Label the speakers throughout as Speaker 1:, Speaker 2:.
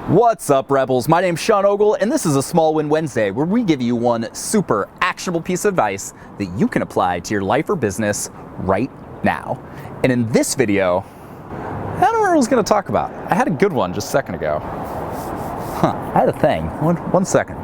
Speaker 1: What's up, Rebels? My name's Sean Ogle, and this is a Small Win Wednesday where we give you one super actionable piece of advice that you can apply to your life or business right now. And in this video, I don't know what I was going to talk about. I had a good one just a second ago. I had a thing. One second.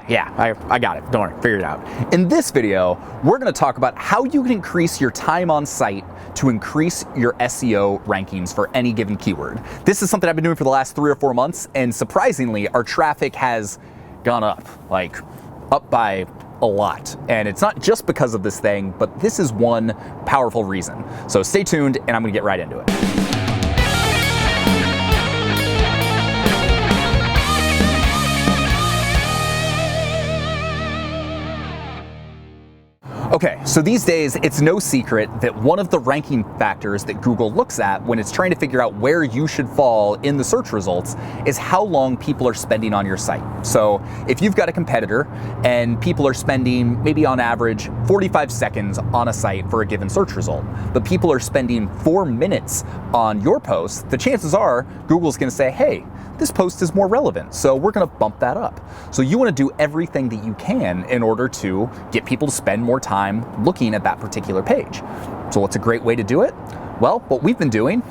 Speaker 1: Yeah, I got it. Don't worry, figured it out. In this video, we're going to talk about how you can increase your time on site to increase your SEO rankings for any given keyword. This is something I've been doing for the last 3 or 4 months, and surprisingly, our traffic has gone up, like up by a lot. And it's not just because of this thing, but this is one powerful reason. So stay tuned, and I'm going to get right into it. Okay, so these days, it's no secret that one of the ranking factors that Google looks at when it's trying to figure out where you should fall in the search results is how long people are spending on your site. So if you've got a competitor and people are spending maybe on average 45 seconds on a site for a given search result, but people are spending 4 minutes on your post, the chances are Google's gonna say, hey, this post is more relevant, so we're gonna bump that up. So you wanna do everything that you can in order to get people to spend more time looking at that particular page. So what's a great way to do it? Well, what we've been doing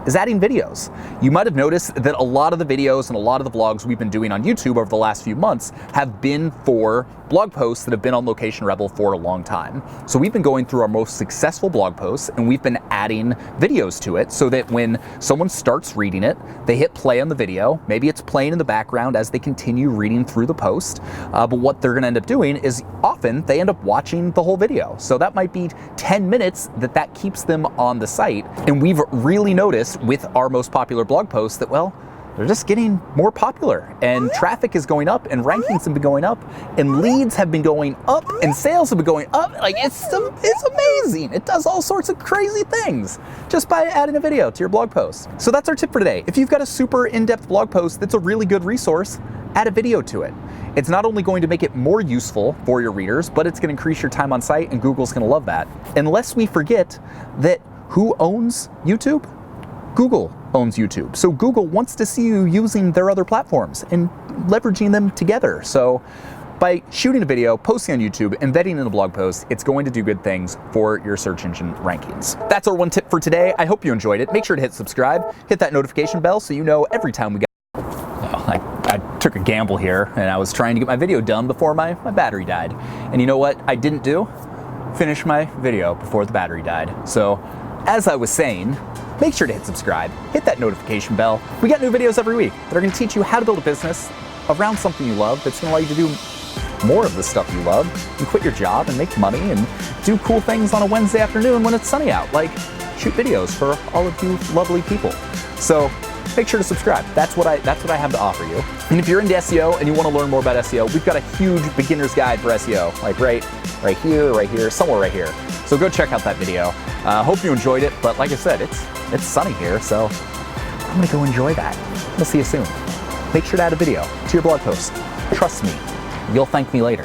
Speaker 1: is adding videos. You might have noticed that a lot of the videos and a lot of the vlogs we've been doing on YouTube over the last few months have been for blog posts that have been on Location Rebel for a long time. So we've been going through our most successful blog posts and we've been adding videos to it so that when someone starts reading it, they hit play on the video. Maybe it's playing in the background as they continue reading through the post. But what they're gonna end up doing is often they end up watching the whole video. So that might be 10 minutes that keeps them on the site. And we've really noticed with our most popular blog posts that, well, they're just getting more popular and traffic is going up and rankings have been going up and leads have been going up and sales have been going up. Like it's amazing. It does all sorts of crazy things just by adding a video to your blog post. So that's our tip for today. If you've got a super in-depth blog post that's a really good resource, add a video to it. It's not only going to make it more useful for your readers, but it's going to increase your time on site and Google's going to love that. Unless we forget that who owns YouTube? Google owns YouTube. So Google wants to see you using their other platforms and leveraging them together. So by shooting a video, posting on YouTube, embedding in a blog post, it's going to do good things for your search engine rankings. That's our one tip for today. I hope you enjoyed it. Make sure to hit subscribe, hit that notification bell so you know every time we got. I took a gamble here and I was trying to get my video done before my battery died. And you know what I didn't do? Finish my video before the battery died. So as I was saying, make sure to hit subscribe, hit that notification bell. We got new videos every week that are gonna teach you how to build a business around something you love that's gonna allow you to do more of the stuff you love and quit your job and make money and do cool things on a Wednesday afternoon when it's sunny out, like shoot videos for all of you lovely people. So make sure to subscribe. That's what I have to offer you. And if you're into SEO and you want to learn more about SEO, we've got a huge beginner's guide for SEO, like right here, somewhere right here. So go check out that video. Hope you enjoyed it, but like I said, it's sunny here, so I'm gonna go enjoy that. We'll see you soon. Make sure to add a video to your blog post. Trust me, you'll thank me later.